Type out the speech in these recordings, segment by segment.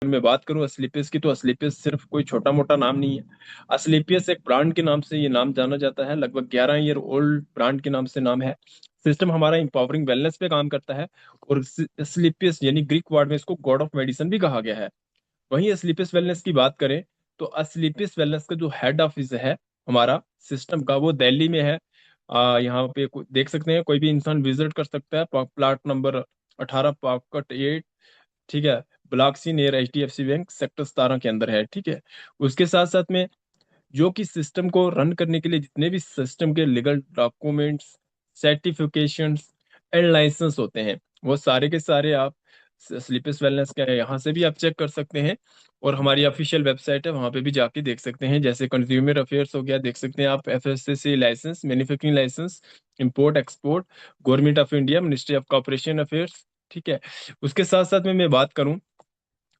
मैं बात करूं एस्क्लेपियस की, तो एस्क्लेपियस सिर्फ कोई छोटा मोटा नाम नहीं है। एस्क्लेपियस एक ब्रांड के नाम से ये नाम जाना जाता है, लगभग 11 ईयर ओल्ड ब्रांड के नाम से नाम है। सिस्टम हमारा इंपावरिंग वेलनेस पे काम करता है। और एस्क्लेपियस यानी ग्रीक वर्ड में इसको गॉड ऑफ मेडिसिन भी कहा गया है। वहीं एस्क्लेपियस वेलनेस की बात करें, तो एस्क्लेपियस वेलनेस का जो हेड ऑफिस है हमारा सिस्टम का, वो दिल्ली में है। यहाँ पे देख सकते हैं, कोई भी इंसान विजिट कर सकता है। प्लाट नंबर 18 पॉकेट 8, ठीक है, block C near HDFC bank sector 17 के अंदर है, ठीक है। उसके साथ साथ में जो कि सिस्टम को रन करने के लिए जितने भी सिस्टम के legal documents, certifications and licence होते हैं, वो सारे के सारे आप स्लीपर्स वेलनेस के यहाँ से भी आप चेक कर सकते हैं। और हमारी ऑफिशियल वेबसाइट है, वहाँ पे भी जाके देख सकते हैं। जैसे कंज्यूमर अफेयर्स हो गया, देख सकते हैं आप FSSAI licence, manufacturing licence, import export, government of India, ministry of corporation affairs, ठीक है। उसके साथ साथ में मैं बात करूं,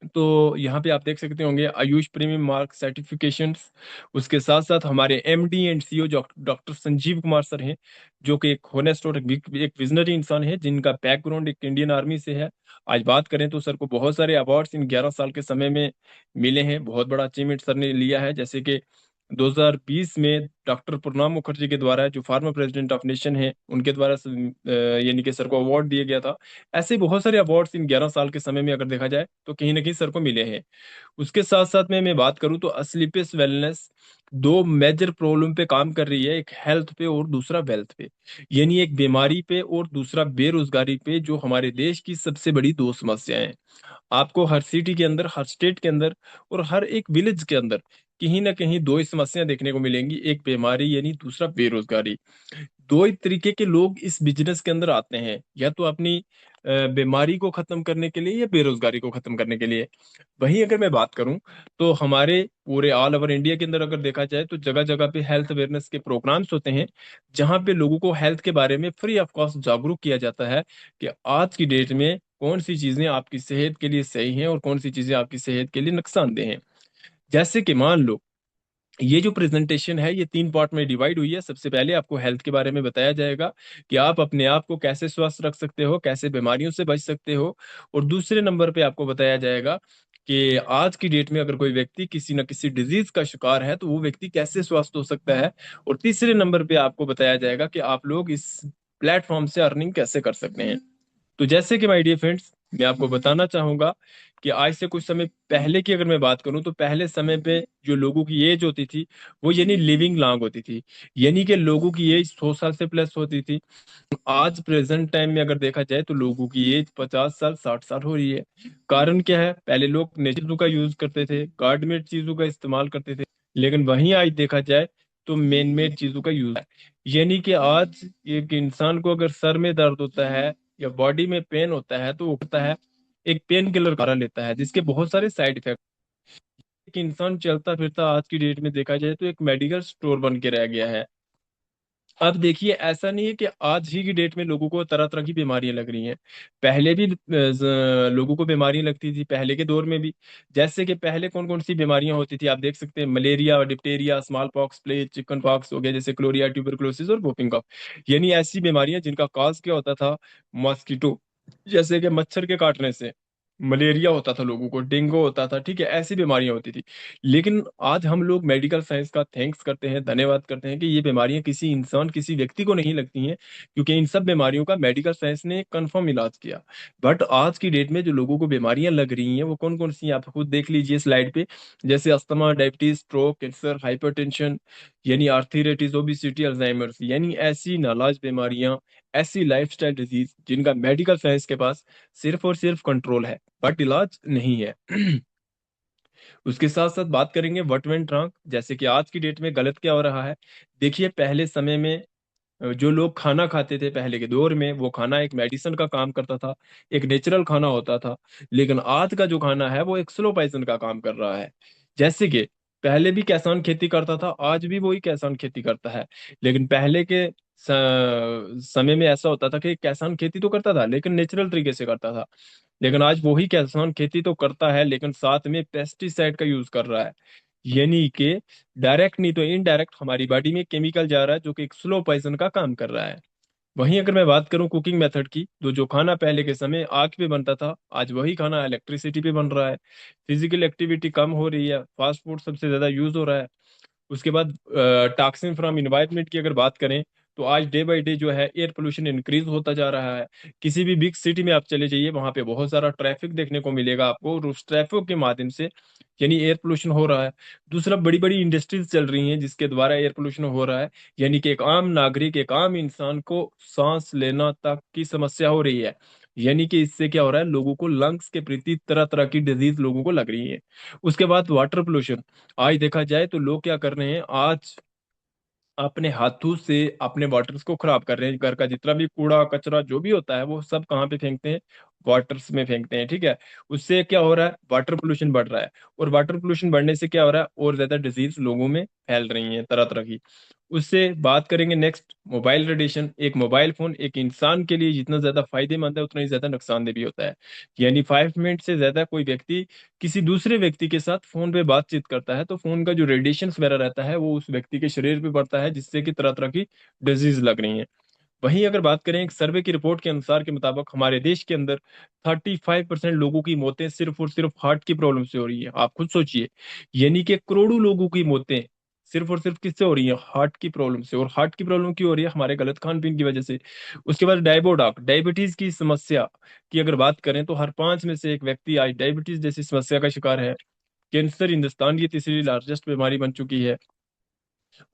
तो यहाँ पे आप देख सकते होंगे आयुष प्रीमियम मार्क सर्टिफिकेशंस। उसके साथ साथ हमारे MD and CEO doctor Sanjeev Kumar sir हैं, जो कि एक होनेस्ट और एक विजनरी इंसान है, जिनका बैकग्राउंड एक इंडियन आर्मी से है। आज बात करें तो सर को बहुत सारे अवार्ड्स इन 11 साल के समय में मिले हैं। बहुत बड़ा अचीवमेंट सर ने लिया है, जैसे कि 2020 में डॉक्टर प्रणब मुखर्जी के द्वारा, जो फार्मर प्रेसिडेंट ऑफ नेशन है, उनके द्वारा यानी कि सर को अवार्ड दिया गया था। ऐसे बहुत सारे अवार्ड्स इन 11 साल के समय में अगर देखा जाए तो कहीं ना कहीं सर को मिले हैं। उसके साथ साथ में मैं बात करूं, तो स्लीपियस वेलनेस दो मेजर प्रॉब्लम पे काम कर रही है, एक हेल्थ पे और दूसरा वेल्थ पे। यानी एक बीमारी पे और दूसरा बेरोजगारी पे, जो हमारे देश की सबसे बड़ी दो समस्याएं हैं। आपको हर सिटी के अंदर, हर स्टेट के अंदर और हर एक विलेज के अंदर कहीं ना कहीं दो ही समस्याएं देखने को मिलेंगी, एक बीमारी यानी दूसरा बेरोजगारी। दो ही तरीके के लोग इस बिजनेस के अंदर आते हैं, या तो अपनी बीमारी को खत्म करने के लिए या बेरोजगारी को खत्म करने के लिए। वहीं अगर मैं बात करूं, तो हमारे पूरे ऑल ओवर इंडिया के अंदर अगर देखा जाए, तो जगह जगह पे हेल्थ अवेयरनेस के प्रोग्राम्स होते हैं, जहां पे लोगों को हेल्थ के बारे में फ्री ऑफ कॉस्ट जागरूक किया जाता है कि आज की डेट में कौन सी चीजें आपकी सेहत के लिए सही हैं और कौन सी चीजें आपकी सेहत के लिए नुकसानदेह हैं। जैसे कि मान लो, ये जो प्रेजेंटेशन है ये 3 पार्ट में डिवाइड हुई है। सबसे पहले आपको हेल्थ के बारे में बताया जाएगा कि आप अपने आप को कैसे स्वस्थ रख सकते हो, कैसे बीमारियों से बच सकते हो। और दूसरे नंबर पे आपको बताया जाएगा कि आज की डेट में अगर कोई व्यक्ति किसी न किसी डिजीज का शिकार है, तो वो व्यक्ति कैसे स्वस्थ हो सकता है। और तीसरे नंबर पे आपको बताया जाएगा कि आप लोग इस प्लेटफॉर्म से अर्निंग कैसे कर सकते हैं। तो जैसे कि माय डियर फ्रेंड्स, मैं आपको बताना चाहूंगा कि आज से कुछ समय पहले की अगर मैं बात करूं, तो पहले समय पे जो लोगों की एज होती थी, वो यानी लिविंग लॉन्ग होती थी। यानी कि लोगों की एज 100 साल से प्लस होती थी। आज प्रेजेंट टाइम में अगर देखा जाए, तो लोगों की एज 50 साल 60 साल हो रही है। कारण क्या है? पहले लोग नेचुरल चीजों का यूज करते थे, गार्ड मेड चीजों का इस्तेमाल करते थे, लेकिन वहीं आज देखा जाए तो मैन मेड चीजों का यूज है। यानी कि आज एक इंसान को अगर सर में दर्द होता है या बॉडी में पेन होता है, तो वो करता है एक पेन किलर का लेता है, जिसके बहुत सारे साइड इफेक्ट। एक इंसान चलता फिरता आज की डेट में देखा जाए तो एक मेडिकल स्टोर बन के रह गया है। अब देखिए, ऐसा नहीं है कि आज ही की डेट में लोगों को तरह तरह की बीमारियां लग रही हैं। पहले भी लोगों को बीमारियां लगती थी, पहले के दौर में भी। जैसे कि पहले कौन कौन सी बीमारियां होती थी, आप देख सकते हैं, malaria, Diptera, small pox, plague, chicken pox हो गया, जैसे क्लोरिया, ट्यूबरकुलोसिस और वोपिंग कफ। यानी ऐसी बीमारियां जिनका काज क्या होता था? मॉस्किटो, जैसे कि मच्छर के काटने से मलेरिया होता था, लोगों को डेंगू होता था, ठीक है, ऐसी बीमारियां होती थी। लेकिन आज हम लोग मेडिकल साइंस का थैंक्स करते हैं, धन्यवाद करते हैं कि ये बीमारियां किसी इंसान, किसी व्यक्ति को नहीं लगती हैं, क्योंकि इन सब बीमारियों का मेडिकल साइंस ने कंफर्म इलाज किया। बट आज की डेट में जो लोगों को बीमारियां लग रही हैं, वो कौन कौन सी हैं? आप खुद देख लीजिए स्लाइड पे। जैसे asthma, diabetes, stroke, cancer, hypertension, यानी आर्थराइटिस, ओबेसिटी, अल्जाइमर्स, यानी ऐसी नालाज बीमारियां, ऐसी लाइफस्टाइल डिजीज जिनका मेडिकल साइंस के पास सिर्फ और सिर्फ कंट्रोल है, बट इलाज नहीं है। उसके साथ साथ बात करेंगे वट वेंट रॉन्ग, जैसे कि आज की डेट में गलत क्या हो रहा है। देखिए, पहले समय में जो लोग खाना खाते थे पहले के दौर में, वो खाना एक मेडिसिन का काम करता था, एक नेचुरल खाना होता था। लेकिन आज का जो खाना है, वो एक स्लो पॉइजन का काम कर रहा है। जैसे कि पहले भी किसान खेती करता था, आज भी वही किसान खेती करता है। लेकिन पहले के समय में ऐसा होता था कि किसान खेती तो करता था, लेकिन नेचुरल तरीके से करता था। लेकिन आज वही किसान खेती तो करता है, लेकिन साथ में पेस्टिसाइड का यूज कर रहा है। यानी कि डायरेक्ट नहीं तो इनडायरेक्ट हमारी बॉडी में केमिकल जा रहा है, जो कि एक स्लो पॉइजन का काम कर रहा है। वहीं अगर मैं बात करूं कुकिंग मेथड की, तो जो खाना पहले के समय आग पे बनता था, आज वही खाना इलेक्ट्रिसिटी पे बन रहा है। फिजिकल एक्टिविटी कम हो रही है, फास्ट फूड सबसे ज्यादा यूज हो रहा है। उसके बाद टॉक्सिन फ्रॉम इन्वायरमेंट की अगर बात करें, तो आज डे बाय डे जो है एयर पोल्यूशन इंक्रीज होता जा रहा है। किसी भी बिग सिटी में आप चले जाइए, वहां पे बहुत सारा ट्रैफिक देखने को मिलेगा आपको, और उस ट्रैफिक के माध्यम से यानी एयर पोल्यूशन हो रहा है। दूसरा, बड़ी बड़ी इंडस्ट्रीज चल रही हैं जिसके द्वारा एयर पोल्यूशन हो रहा है। यानी कि एक आम नागरिक, एक आम इंसान को सांस लेना तक की समस्या हो रही है। यानी कि इससे क्या हो रहा है, लोगों को लंग्स के प्रति तरह तरह की डिजीज लोगों को लग रही है। उसके बाद वाटर पोल्यूशन, आज देखा जाए तो लोग क्या कर रहे हैं, आज अपने हाथों से अपने वाटर्स को खराब कर रहे हैं। घर का जितना भी कूड़ा कचरा जो भी होता है, वो सब कहाँ पे फेंकते हैं, वाटर्स में फेंकते हैं। ठीक है, उससे क्या हो रहा है, वाटर पोल्यूशन बढ़ रहा है। और वाटर पोल्यूशन बढ़ने से क्या हो रहा है, और ज्यादा डिजीज लोगों में फैल रही हैं तरह तरह की। उससे बात करेंगे नेक्स्ट, मोबाइल रेडिएशन। एक मोबाइल फोन एक इंसान के लिए जितना ज्यादा फायदेमंद है, उतना ही ज्यादा नुकसानदेह भी होता है। यानी 5 मिनट से ज्यादा कोई व्यक्ति किसी दूसरे व्यक्ति के साथ फोन पे बातचीत करता है, तो फोन का जो रेडिएशन वगैरह रहता है, वो उस व्यक्ति के शरीर पे पड़ता है, जिससे कि तरह तरह की डिजीज लग रही हैं। वहीं अगर बात करें, एक सर्वे की रिपोर्ट के अनुसार के मुताबिक हमारे देश के अंदर 35% लोगों की मौतें सिर्फ और सिर्फ हार्ट की प्रॉब्लम से हो रही है। आप खुद सोचिए, यानी कि करोड़ों लोगों की मौतें सिर्फ और सिर्फ किससे हो रही है, हार्ट की प्रॉब्लम से। और हार्ट की प्रॉब्लम क्यों हो रही है, हमारे गलत खान पीन की वजह से। उसके बाद डायबोडाक, डायबिटीज की समस्या की अगर बात करें, तो हर 5 में से एक व्यक्ति आज डायबिटीज जैसी समस्या का शिकार है। कैंसर हिंदुस्तान की तीसरी लार्जेस्ट बीमारी बन चुकी है।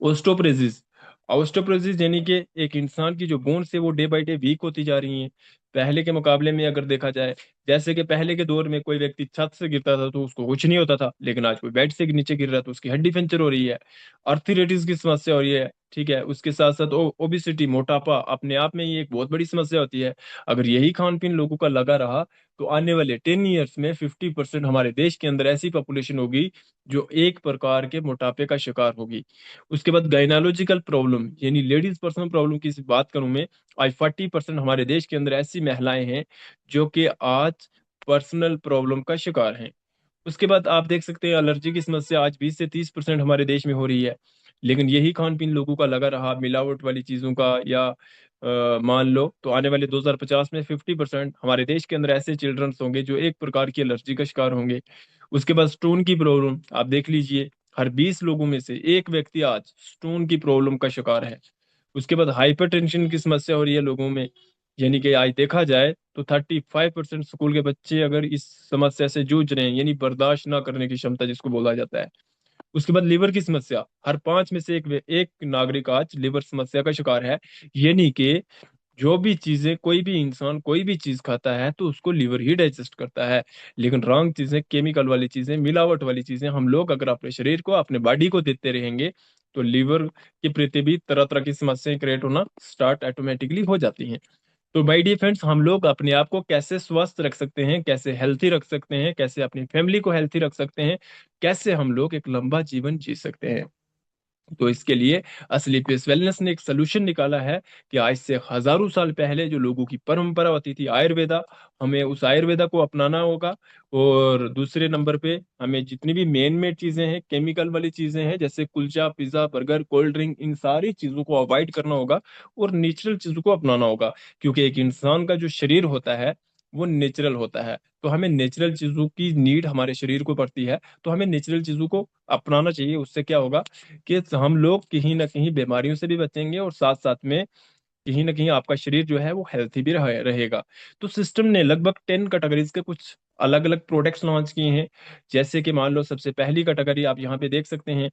ओस्टोप्रोसिस, ओस्टोप्रोसिस यानी कि एक इंसान की जो बोन्स है वो डे बाय डे वीक होती जा रही हैं। पहले के मुकाबले में अगर देखा जाए, जैसे कि पहले के दौर में कोई व्यक्ति छत से गिरता था तो उसको कुछ नहीं होता था, लेकिन आज कोई बेड से नीचे गिर रहा है तो उसकी हड्डी पंचर हो रही है, आर्थराइटिस की समस्या हो रही है। ठीक है, उसके साथ साथ ओबिसिटी, मोटापा अपने आप में ही एक बहुत बड़ी समस्या होती है। अगर यही खान पीन लोगों का लगा रहा, तो आने वाले 10 ईयर्स में 50% हमारे देश के अंदर ऐसी पॉपुलेशन होगी जो एक प्रकार के मोटापे का शिकार होगी। उसके बाद गायनालॉजिकल प्रॉब्लम, यानी लेडीज पर्सनल प्रॉब्लम की बात करूं मैं, आज 40% हमारे देश के अंदर ऐसी महिलाएं हैं जो कि आज पर्सनल प्रॉब्लम का शिकार हैं। उसके बाद आप देख सकते हैं, एलर्जी की समस्या आज 20 से 30% हमारे देश में हो रही है। लेकिन यही खान पीन लोगों का लगा रहा मिलावट वाली चीजों का, या मान लो तो आने वाले 2050 में 50% हमारे देश के अंदर ऐसे चिल्ड्रंस होंगे जो एक प्रकार की एलर्जी का शिकार होंगे। उसके बाद स्टोन की प्रॉब्लम आप देख लीजिए, हर 20 लोगों में से एक व्यक्ति आज स्टोन की प्रॉब्लम का शिकार है। उसके बाद हाइपरटेंशन की समस्या हो रही है लोगों में। यानी कि आज देखा जाए तो 35% स्कूल के बच्चे अगर इस समस्या से जूझ रहे हैं, यानी बर्दाश्त ना करने की क्षमता जिसको बोला जाता है। उसके बाद लीवर की समस्या, हर 5 में से एक नागरिक आज लीवर समस्या का शिकार है। यानी कि जो भी चीजें, कोई भी इंसान कोई भी चीज खाता है तो उसको लीवर ही डाइजेस्ट करता है। लेकिन रॉन्ग चीजें, केमिकल वाली चीजें, मिलावट वाली चीजें हम लोग अगर अपने शरीर को, अपने बॉडी को देते रहेंगे, तो लीवर के प्रति भी तरह तरह की समस्याएं क्रिएट होना स्टार्ट ऑटोमेटिकली हो जाती हैं। तो माय डियर फ्रेंड्स, हम लोग अपने आप को कैसे स्वस्थ रख सकते हैं, कैसे हेल्थी रख सकते हैं, कैसे अपनी फैमिली को हेल्थी रख सकते हैं, कैसे हम लोग एक लंबा जीवन जी सकते हैं, तो इसके लिए असली पेस वेलनेस ने एक सोल्यूशन निकाला है कि आज से हजारों साल पहले जो लोगों की परंपरा होती थी आयुर्वेदा, हमें उस आयुर्वेदा को अपनाना होगा। और दूसरे नंबर पे हमें जितनी भी मेन मेड चीजें हैं, केमिकल वाली चीजें हैं, जैसे kulcha, pizza, burger, cold drink, इन सारी चीजों को अवॉइड करना होगा और नेचुरल चीजों को अपनाना होगा। क्योंकि एक इंसान का जो शरीर होता है वो नेचुरल होता है, तो हमें नेचुरल चीजों की नीड हमारे शरीर को पड़ती है, तो हमें नेचुरल चीजों को अपनाना चाहिए। उससे क्या होगा कि हम लोग कहीं ना कहीं बीमारियों से भी बचेंगे, और साथ साथ में कहीं ना कहीं आपका शरीर जो है वो हेल्थी भी रहेगा। तो सिस्टम ने लगभग 10 कैटेगरीज के कुछ अलग अलग प्रोडक्ट्स लॉन्च किए हैं। जैसे कि मान लो सबसे पहली कैटेगरी आप यहाँ पे देख सकते हैं,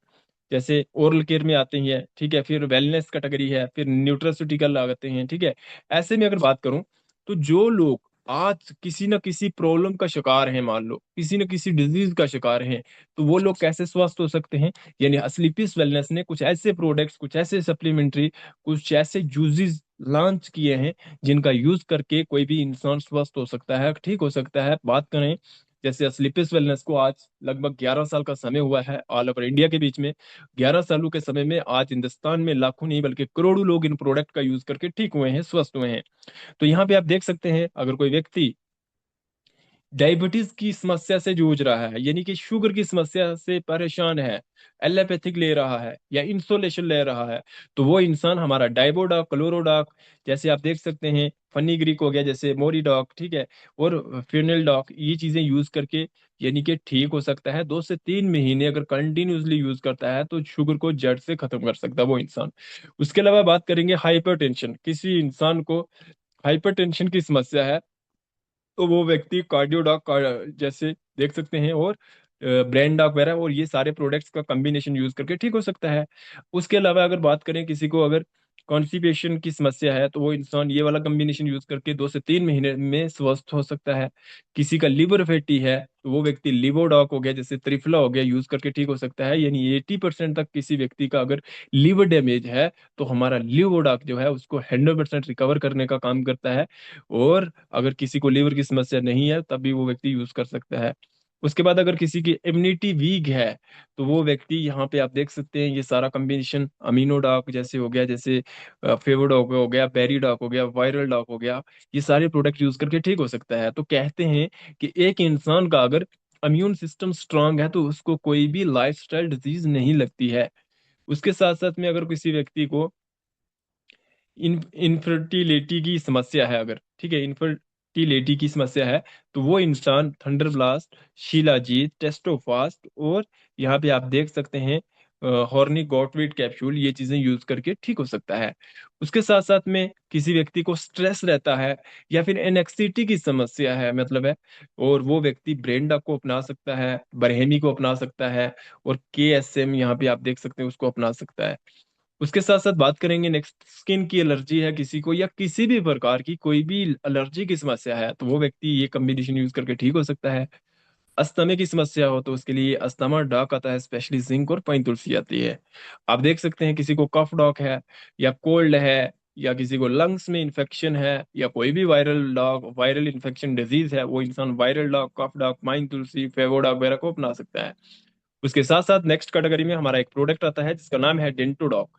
जैसे ओरल केयर में आते हैं, ठीक है, फिर वेलनेस कैटेगरी है, फिर न्यूट्रास्यूटिकल आते हैं। ठीक है, ऐसे में अगर बात करूं, तो जो लोग आज किसी न किसी प्रॉब्लम का शिकार हैं, मान लो किसी न किसी डिजीज का शिकार हैं, तो वो लोग कैसे स्वस्थ हो सकते हैं। यानी असली पीस वेलनेस ने कुछ ऐसे प्रोडक्ट्स, कुछ ऐसे सप्लीमेंट्री, कुछ ऐसे जूसेस लॉन्च किए हैं जिनका यूज करके कोई भी इंसान स्वस्थ हो सकता है, ठीक हो सकता है। बात करें जैसे असलीपिस वेलनेस को आज लगभग 11 साल का समय हुआ है ऑल ओवर इंडिया के बीच में। 11 सालों के समय में आज हिंदुस्तान में लाखों नहीं बल्कि करोड़ों लोग इन प्रोडक्ट का यूज करके ठीक हुए हैं, स्वस्थ हुए हैं। तो यहाँ पे आप देख सकते हैं, अगर कोई व्यक्ति डायबिटीज की समस्या से जूझ रहा है, यानी कि शुगर की समस्या से परेशान है, एलोपैथिक ले रहा है या इंसोलेशन ले रहा है, तो वो इंसान हमारा डाइबोडॉक, क्लोरोडॉक, जैसे आप देख सकते हैं, फनीग्रीक हो गया जैसे मोरीडॉक, ठीक है, और फिनेलडॉक, ये चीजें यूज करके यानी कि ठीक हो सकता है। 2 से 3 महीने अगर कंटिन्यूसली यूज करता है तो शुगर को जड़ से खत्म कर सकता है वो इंसान। उसके अलावा बात करेंगे हाइपरटेंशन, किसी इंसान को हाइपरटेंशन की समस्या है तो वो व्यक्ति कार्डियोडॉक जैसे देख सकते हैं, और ब्रेन डॉक वगैरह, और ये सारे प्रोडक्ट्स का कॉम्बिनेशन यूज करके ठीक हो सकता है। उसके अलावा अगर बात करें किसी को अगर कॉन्स्टिपेशन की समस्या है तो वो इंसान ये वाला कॉम्बिनेशन यूज करके 2 से 3 महीने में स्वस्थ हो सकता है। किसी का लिवर फैटी है तो वो व्यक्ति लिवोडॉक हो गया जैसे त्रिफला हो गया यूज करके ठीक हो सकता है। यानी 80% तक किसी व्यक्ति का अगर लिवर डैमेज है तो हमारा लिवोडॉक जो है उसको 100% रिकवर करने का काम करता है। और अगर किसी को लीवर की समस्या नहीं है तब भी वो व्यक्ति यूज कर सकता है। उसके बाद अगर किसी की इम्यूनिटी वीक है तो वो व्यक्ति यहाँ पे आप देख सकते हैं ये सारा कॉम्बिनेशन अमीनो डॉक जैसे हो गया, जैसे फेवोडॉक हो गया, पेरीडॉक हो गया, वायरल डॉक हो गया, ये सारे प्रोडक्ट यूज करके ठीक हो सकता है। तो कहते हैं कि एक इंसान का अगर इम्यून सिस्टम स्ट्रांग है तो उसको कोई भी लाइफस्टाइल डिजीज नहीं लगती है। उसके साथ साथ में अगर किसी व्यक्ति को इनफर्टिलिटी की समस्या है, अगर ठीक है इनफर्टिलिटी की समस्या है तो वो इंसान थंडर ब्लास्ट, शिलाजीत, टेस्टोफास्ट, और यहाँ पे आप देख सकते हैं हॉर्नी गॉटवेट कैप्सूल, ये चीजें यूज करके ठीक हो सकता है। उसके साथ साथ में किसी व्यक्ति को स्ट्रेस रहता है या फिर एनेक्सिटी की समस्या है मतलब है, और वो व्यक्ति ब्रेंडा को अपना सकता है, बरहेमी को अपना सकता है, और KSM यहाँ पे आप देख सकते हैं उसको अपना सकता है। उसके साथ साथ बात करेंगे नेक्स्ट, स्किन की एलर्जी है किसी को या किसी भी प्रकार की कोई भी एलर्जी की समस्या है तो वो व्यक्ति ये कॉम्बिनेशन यूज करके ठीक हो सकता है। अस्थमा की समस्या हो तो उसके लिए अस्थमा डॉक आता है, स्पेशली जिंक और पाइन तुलसी आती है। आप देख सकते हैं किसी को कफ डॉक है या कोल्ड है या किसी को लंग्स में इंफेक्शन है या कोई भी viral doc, viral infection disease है, वो इंसान viral doc, cough doc, pine Tulsi, Fevodoc वगैरह को अपना सकता है। उसके साथ साथ नेक्स्ट कैटेगरी में हमारा एक प्रोडक्ट आता है जिसका नाम है डेंटोडॉक।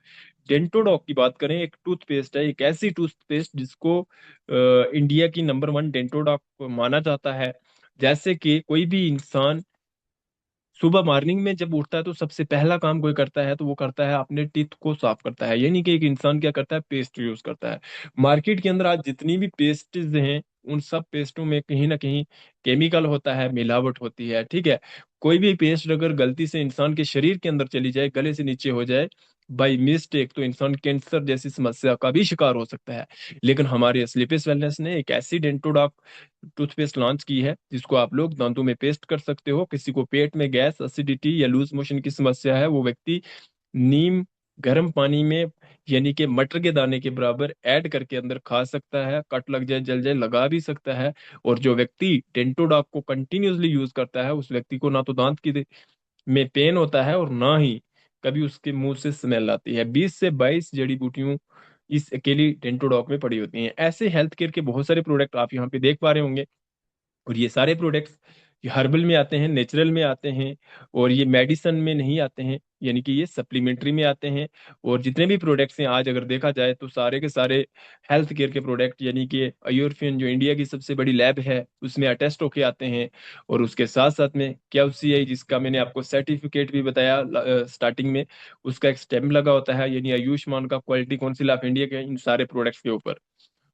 डेंटोडॉक की बात करें, एक टूथपेस्ट है, एक ऐसी टूथपेस्ट जिसको इंडिया की नंबर 1 डेंटोडॉक माना जाता है। जैसे कि कोई भी इंसान सुबह मॉर्निंग में जब उठता है तो सबसे पहला काम कोई करता है तो वो करता है अपने टीथ को साफ करता है, यानी कि एक इंसान क्या करता है, पेस्ट यूज करता है। मार्केट के अंदर आज जितनी भी पेस्ट्स हैं उन सब पेस्टों में कहीं ना कहीं केमिकल होता है, मिलावट होती है, ठीक है। कोई भी पेस्ट अगर गलती से इंसान के शरीर के अंदर चली जाए, गले से नीचे हो जाए बाई मिस्टेक, तो इंसान कैंसर जैसी समस्या का भी शिकार हो सकता है। लेकिन हमारे स्लीपिस वेलनेस ने एक ऐसी डेंटोडॉक टूथपेस्ट लॉन्च की है जिसको आप लोग दांतों में पेस्ट कर सकते हो। किसी को पेट में गैस, एसिडिटी या लूज मोशन की समस्या है वो व्यक्ति नीम गर्म पानी में यानी कि मटर के दाने के बराबर ऐड करके अंदर खा सकता है, कट लग जाए, जल जाए, लगा भी सकता है। और जो व्यक्ति डेंटोडॉक को कंटिन्यूसली यूज करता है उस व्यक्ति को ना तो दांत की में पेन होता है और ना ही कभी उसके मुंह से स्मेल आती है। 20 से 22 जड़ी बूटियों इस अकेली डेंटोडॉक में पड़ी होती हैं। ऐसे हेल्थ केयर के बहुत सारे प्रोडक्ट आप यहाँ पे देख पा रहे होंगे, और ये सारे प्रोडक्ट्स ये हर्बल में आते हैं, नेचुरल में आते हैं, और ये मेडिसन में नहीं आते हैं, यानी कि ये सप्लीमेंट्री में आते हैं। और जितने भी प्रोडक्ट्स हैं आज अगर देखा जाए तो सारे के सारे हेल्थ केयर के प्रोडक्ट, यानी कि आयुर्फिन जो इंडिया की सबसे बड़ी लैब है उसमें अटेस्ट होके आते हैं। और उसके साथ साथ में QCI जिसका मैंने आपको सर्टिफिकेट भी बताया स्टार्टिंग में, उसका एक स्टैम्प लगा होता है, यानी आयुष्मान का, क्वालिटी काउंसिल ऑफ इंडिया के इन सारे प्रोडक्ट्स के ऊपर।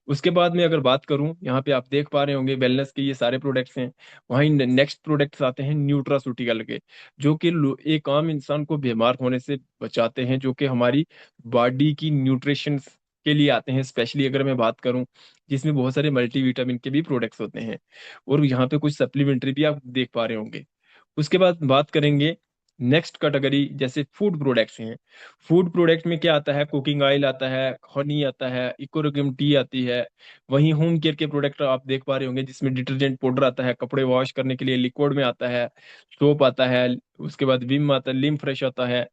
उसके बाद में अगर बात करूं, यहाँ पे आप देख पा रहे होंगे वेलनेस के ये सारे प्रोडक्ट्स हैं। वहीं नेक्स्ट प्रोडक्ट्स आते हैं न्यूट्रासूटिकल के, जो कि एक आम इंसान को बीमार होने से बचाते हैं, जो कि हमारी बॉडी की न्यूट्रिशन के लिए आते हैं। स्पेशली अगर मैं बात करूं, जिसमें बहुत सारे मल्टीविटामिन के भी प्रोडक्ट्स होते हैं, और यहाँ पे कुछ सप्लीमेंट्री भी आप देख पा रहे होंगे। उसके बाद बात करेंगे नेक्स्ट कैटेगरी, जैसे फूड प्रोडक्ट्स हैं। फूड प्रोडक्ट में क्या आता है, कुकिंग ऑयल आता है, हनी आता है, इकोरिगम टी आती है। वहीं होम केयर के प्रोडक्ट आप देख पा रहे होंगे जिसमें डिटर्जेंट पाउडर आता है, कपड़े वॉश करने के लिए लिक्विड में आता है, सोप आता है, उसके बाद विम आता है, लिम फ्रेश आता है,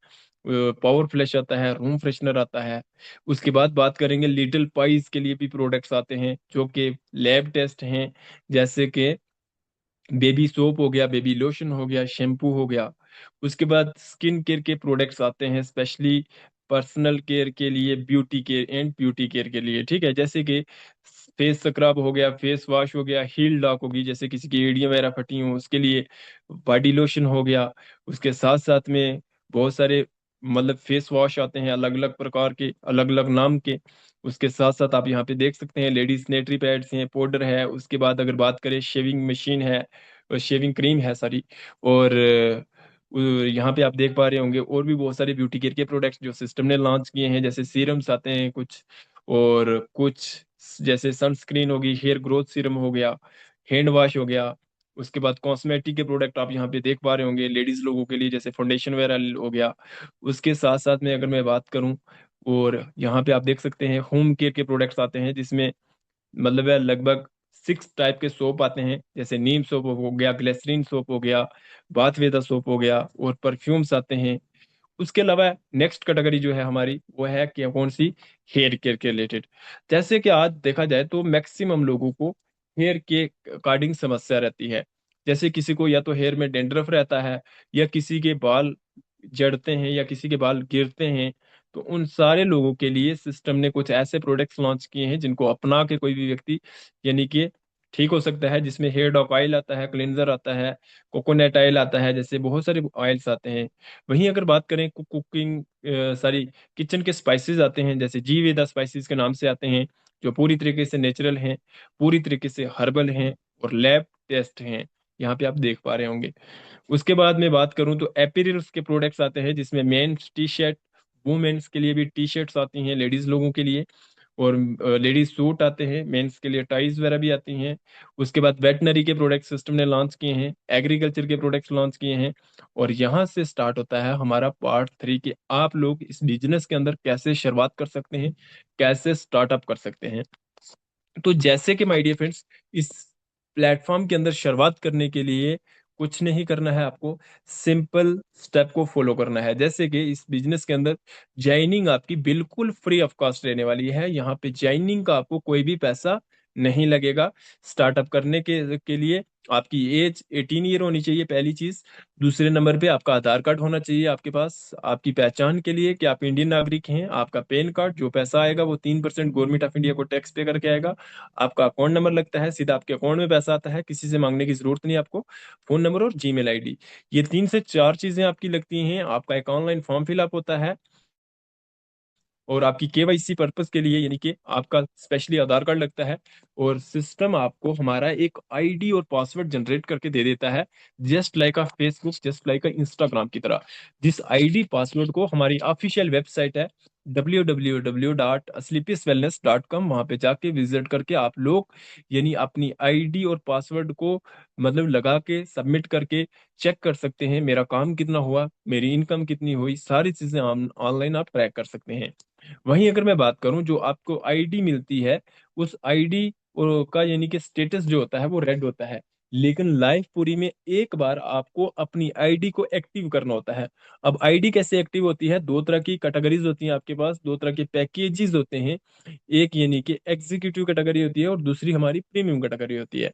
पावर फ्लैश आता है, रूम फ्रेशनर आता है। उसके बाद बात करेंगे लिटिल पाइज के लिए भी प्रोडक्ट्स आते हैं जो कि लैब टेस्ट हैं, जैसे कि बेबी सोप हो गया, बेबी लोशन हो गया, शैम्पू हो गया। उसके बाद स्किन केयर के प्रोडक्ट्स आते हैं, स्पेशली पर्सनल केयर के लिए, beauty care and beauty care के लिए, ठीक है, जैसे कि फेस स्क्रब हो गया, फेस वॉश हो गया, हील लॉक होगी, जैसे किसी की एड़ियां वगैरह फटी हो उसके लिए बॉडी लोशन हो गया। उसके साथ साथ में बहुत सारे मतलब फेस वॉश आते हैं अलग अलग प्रकार के, अलग अलग नाम के। उसके साथ साथ आप यहाँ पे देख सकते हैं लेडीज सैनिटरी पैड्स हैं, पाउडर है। उसके बाद अगर बात करें शेविंग मशीन है, और शेविंग क्रीम है सारी। और यहाँ पे आप देख पा रहे होंगे और भी बहुत सारे ब्यूटी केयर के प्रोडक्ट्स जो सिस्टम ने लॉन्च किए हैं, जैसे सीरम्स आते हैं कुछ, और कुछ जैसे सनस्क्रीन होगी, हेयर ग्रोथ सीरम हो गया, हैंड वॉश हो गया। उसके बाद कॉस्मेटिक के प्रोडक्ट आप यहाँ पे देख पा रहे होंगे लेडीज लोगों के लिए, जैसे फाउंडेशन वगैरह हो गया। उसके साथ साथ में अगर मैं बात करूँ, और यहाँ पे आप देख सकते हैं होम केयर के प्रोडक्ट्स आते हैं, जिसमें मतलब है लगभग 6 टाइप के सोप आते हैं, जैसे नीम सोप हो गया, ग्लिसरीन सोप हो गया, बाथ वेदा सोप हो गया, और परफ्यूम्स आते हैं। उसके अलावा नेक्स्ट कैटेगरी जो है हमारी वो है कि कौन सी, हेयर केयर के रिलेटेड। जैसे कि आज देखा जाए तो मैक्सिमम लोगों को हेयर के अकॉर्डिंग समस्या रहती है। जैसे किसी को या तो हेयर में डेंड्रफ रहता है, या किसी के बाल जड़ते हैं, या किसी के बाल गिरते हैं। तो उन सारे लोगों के लिए सिस्टम ने कुछ ऐसे प्रोडक्ट्स लॉन्च किए हैं जिनको अपना के कोई भी व्यक्ति यानी कि ठीक हो सकता है, जिसमें हेयर डॉक ऑयल आता है, क्लिनजर आता है, कोकोनट ऑयल आता है, जैसे बहुत सारे ऑयल्स आते हैं। वहीं अगर बात करें कुकिंग सारी किचन के स्पाइसेस आते हैं, जैसे जी वेदा स्पाइसेस के नाम से आते हैं, जो पूरी तरीके से नेचुरल हैं, पूरी तरीके से हर्बल हैं, और लैब टेस्ट हैं। यहाँ पे आप देख पा रहे होंगे। उसके बाद मैं बात करूं तो एपीरिल्स के प्रोडक्ट्स आते हैं, जिसमें मेंस टी शर्ट, वुमेन्स के लिए भी टी शर्ट्स आती हैं लेडीज लोगों के लिए, और लेडीज सूट आते हैं, मेंस के लिए टाइज वगैरह भी आती हैं। उसके बाद वेटनरी के प्रोडक्ट सिस्टम ने लॉन्च किए हैं, एग्रीकल्चर के प्रोडक्ट्स लॉन्च किए हैं। और यहाँ से स्टार्ट होता है हमारा पार्ट 3 कि आप लोग इस बिजनेस के अंदर कैसे शुरुआत कर सकते हैं, कैसे स्टार्टअप कर सकते हैं। तो जैसे कि माय डियर फ्रेंड्स, इस प्लेटफॉर्म के अंदर शुरुआत करने के लिए कुछ नहीं करना है आपको, सिंपल स्टेप को फॉलो करना है। जैसे कि इस बिजनेस के अंदर ज्वाइनिंग आपकी बिल्कुल फ्री ऑफ कॉस्ट रहने वाली है। यहाँ पे ज्वाइनिंग का आपको कोई भी पैसा नहीं लगेगा। स्टार्टअप करने के लिए आपकी एज 18 ईयर होनी चाहिए, पहली चीज। दूसरे नंबर पे आपका आधार कार्ड होना चाहिए आपके पास, आपकी पहचान के लिए कि आप इंडियन नागरिक हैं। आपका पैन कार्ड, जो पैसा आएगा वो 3% गवर्नमेंट ऑफ इंडिया को टैक्स पे करके आएगा। आपका अकाउंट नंबर लगता है, सीधा आपके अकाउंट में पैसा आता है, किसी से मांगने की जरूरत नहीं आपको। फोन नंबर और जीमेल आईडी, ये 3 से 4 चीजें आपकी लगती हैं। आपका एक ऑनलाइन फॉर्म फिलअप होता है, और आपकी केवाईसी पर्पस के लिए यानी कि आपका स्पेशली आधार कार्ड लगता है। और सिस्टम आपको हमारा एक आईडी और पासवर्ड जनरेट करके दे देता है, जस्ट लाइक अ फेसबुक, जस्ट लाइक अ इंस्टाग्राम की तरह। जिस आईडी पासवर्ड को हमारी ऑफिशियल वेबसाइट है www.sleepyswellness.com, वहां पे जाके विजिट करके आप लोग यानी अपनी आईडी और पासवर्ड को मतलब लगा के सबमिट करके चेक कर सकते हैं मेरा काम कितना हुआ, मेरी इनकम कितनी हुई, सारी चीजें ऑनलाइन आप ट्रैक कर सकते हैं। वहीं अगर मैं बात करूं, जो आपको आईडी मिलती है, उस आईडी का यानी कि स्टेटस जो होता है वो रेड होता है। लेकिन लाइफ पूरी में एक बार आपको अपनी आईडी को एक्टिव करना होता है। अब आईडी कैसे एक्टिव होती है, 2 तरह की कैटेगरीज होती हैं आपके पास, 2 तरह के पैकेजेस होते हैं। एक यानी कि एग्जीक्यूटिव कैटेगरी होती है, और दूसरी हमारी प्रीमियम कैटेगरी होती है।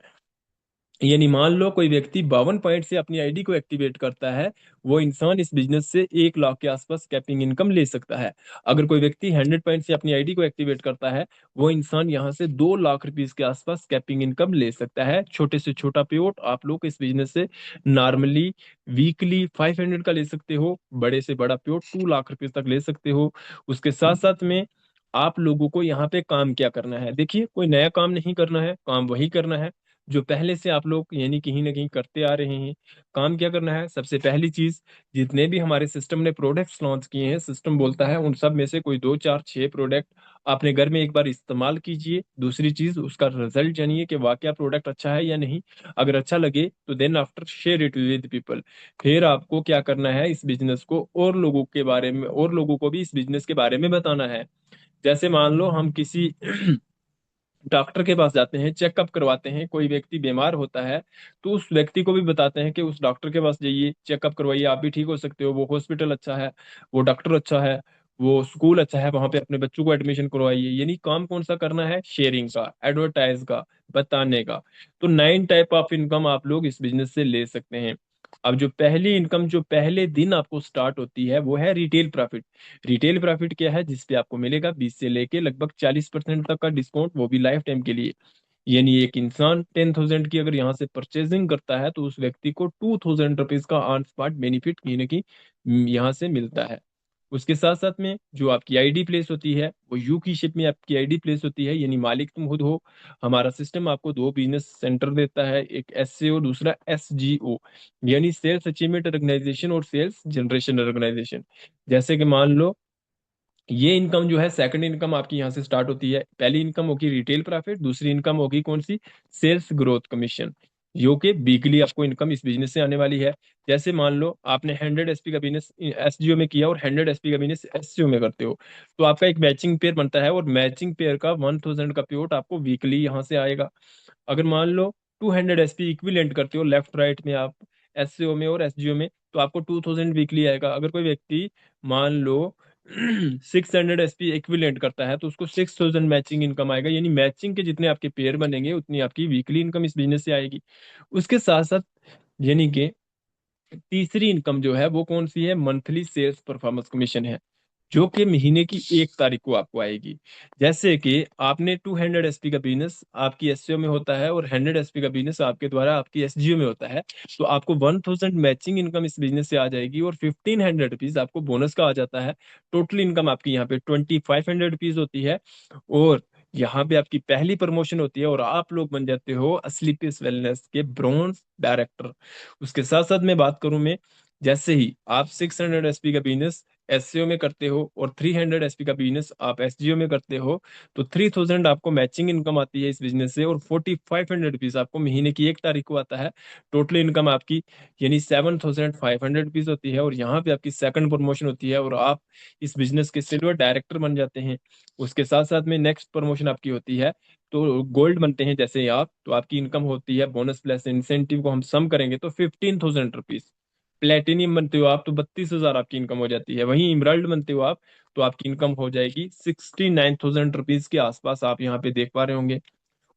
यानी मान लो कोई व्यक्ति 52 पॉइंट से अपनी आईडी को एक्टिवेट करता है, वो इंसान इस बिजनेस से 1 लाख के आसपास कैपिंग इनकम ले सकता है। अगर कोई व्यक्ति 100 पॉइंट से अपनी आईडी को एक्टिवेट करता है, वो इंसान यहाँ से 2 लाख रुपीज के आसपास कैपिंग इनकम ले सकता है। छोटे से छोटा पेआउट आप लोग इस बिजनेस से नॉर्मली वीकली 500 का ले सकते हो, बड़े से बड़ा पेआउट 2 लाख रुपीज तक ले सकते हो। उसके साथ साथ में आप लोगों को यहाँ पे काम क्या करना है, देखिए कोई नया काम नहीं करना है, काम वही करना है जो पहले से आप लोग यानी कहीं ना कहीं करते आ रहे हैं। काम क्या करना है, सबसे पहली चीज, जितने भी हमारे सिस्टम ने प्रोडक्ट्स लॉन्च किए हैं, सिस्टम बोलता है उन सब में से कोई 2 4 6 प्रोडक्ट अपने घर में एक बार इस्तेमाल कीजिए। दूसरी चीज, उसका रिजल्ट जानिए कि वाकया प्रोडक्ट अच्छा है या नहीं। अगर अच्छा लगे तो then after share it with people. फिर आपको क्या करना है, इस बिजनेस को और लोगों के बारे में, और लोगों को भी इस बिजनेस के बारे में बताना है। जैसे मान लो हम किसी डॉक्टर के पास जाते हैं, चेकअप करवाते हैं, कोई व्यक्ति बीमार होता है, तो उस व्यक्ति को भी बताते हैं कि उस डॉक्टर के पास जाइए, चेकअप करवाइए, आप भी ठीक हो सकते हो। वो हॉस्पिटल अच्छा है, वो डॉक्टर अच्छा है, वो स्कूल अच्छा है, वहां पे अपने बच्चों को एडमिशन करवाइए। यानी काम कौन सा करना है, शेयरिंग का, एडवर्टाइज का, बताने का। तो 9 टाइप ऑफ इनकम आप लोग इस बिजनेस से ले सकते हैं। अब जो पहली इनकम जो पहले दिन आपको स्टार्ट होती है वो है रिटेल प्रॉफिट। रिटेल प्रॉफिट क्या है? जिसपे आपको मिलेगा 20 से लेके लगभग 40% तक का डिस्काउंट, वो भी लाइफ टाइम के लिए। यानी एक इंसान 10,000 की अगर यहाँ से परचेजिंग करता है तो उस व्यक्ति को 2,000 रुपीज का ऑन स्पॉट बेनिफिट कहीं ना कहीं यहाँ से मिलता है। उसके साथ साथ में जो आपकी आईडी प्लेस होती है वो यू की शेप में आपकी आईडी प्लेस होती है, यानी मालिक तुम खुद हो। हमारा सिस्टम आपको दो बिजनेस सेंटर देता है, एक एससीओ, दूसरा एसजीओ, यानी सेल्स अचीवमेंट ऑर्गेनाइजेशन और सेल्स जनरेशन ऑर्गेनाइजेशन। जैसे कि मान लो ये इनकम जो है सेकंड इनकम आपकी यहाँ से स्टार्ट होती है। पहली इनकम होगी रिटेल प्रॉफिट, दूसरी इनकम होगी कौन सी? सेल्स ग्रोथ कमीशन, जो कि वीकली आपको इनकम इस बिजनेस से आने वाली है। जैसे मान लो आपने 100 एसपी का बिजनेस एसजीओ में किया और 100 एसपी का बिजनेस एससीओ में करते हो, तो आपका एक मैचिंग पेयर बनता है और मैचिंग पेयर का 1,000 का पेआउट आपको वीकली यहाँ से आएगा। अगर मान लो 200 एसपी इक्विलेंट करते हो लेफ्ट राइट में आप, एससीओ में और एसजीओ में, तो आपको 2,000 वीकली आएगा। अगर कोई व्यक्ति मान लो 600 एसपी इक्विलेंट करता है तो उसको 6,000 मैचिंग इनकम आएगा, यानी मैचिंग के जितने आपके पेयर बनेंगे उतनी आपकी वीकली इनकम इस बिजनेस से आएगी। उसके साथ साथ यानी कि तीसरी इनकम जो है वो कौन सी है? मंथली सेल्स परफॉर्मेंस कमीशन है, जो कि महीने की 1 तारीख को आपको आएगी। जैसे कि आपने 200 एसपी का बिजनेस आपकी एससीओ में होता है और 100 एसपी का बिजनेस आपके द्वारा आपकी एसजीओ में होता है, तो आपको 1,000 मैचिंग इनकम इस बिजनेस से आ जाएगी और 1,500 रुपीज आपको बोनस का आ जाता है। टोटल इनकम आपकी यहाँ पे 2,500 रुपीज होती है। और यहाँ पे आपकी पहली प्रमोशन होती है और आप लोग बन जाते हो असली पीस वेलनेस के ब्रॉन्ज डायरेक्टर। उसके साथ साथ मैं बात करूं मैं, जैसे ही आप 600 एसपी का बिजनेस एससीओ में करते हो और 300 एसपी का बिजनेस आप एसजीओ में करते हो, तो 3,000 आपको मैचिंग इनकम आती है इस बिजनेस से और 4,500 रुपीज आपको महीने की 1 तारीख को आता है। टोटल इनकम आपकी यानी 7,500 रुपीज होती है और यहाँ पे आपकी सेकंड प्रमोशन होती है और आप इस बिजनेस के सिल्वर डायरेक्टर बन जाते हैं। उसके साथ साथ में नेक्स्ट प्रमोशन आपकी होती है तो गोल्ड बनते हैं जैसे ही आप, तो आपकी इनकम होती है बोनस प्लस इंसेंटिव को हम सम करेंगे तो 15,000 रुपीज। प्लेटिनियम बनते हो आप तो 32,000 आपकी इनकम हो जाती है। वहीं इमराल्ड बनते हो आप तो आपकी इनकम हो जाएगी 69,000 रुपीज के आसपास, आप यहाँ पे देख पा रहे होंगे।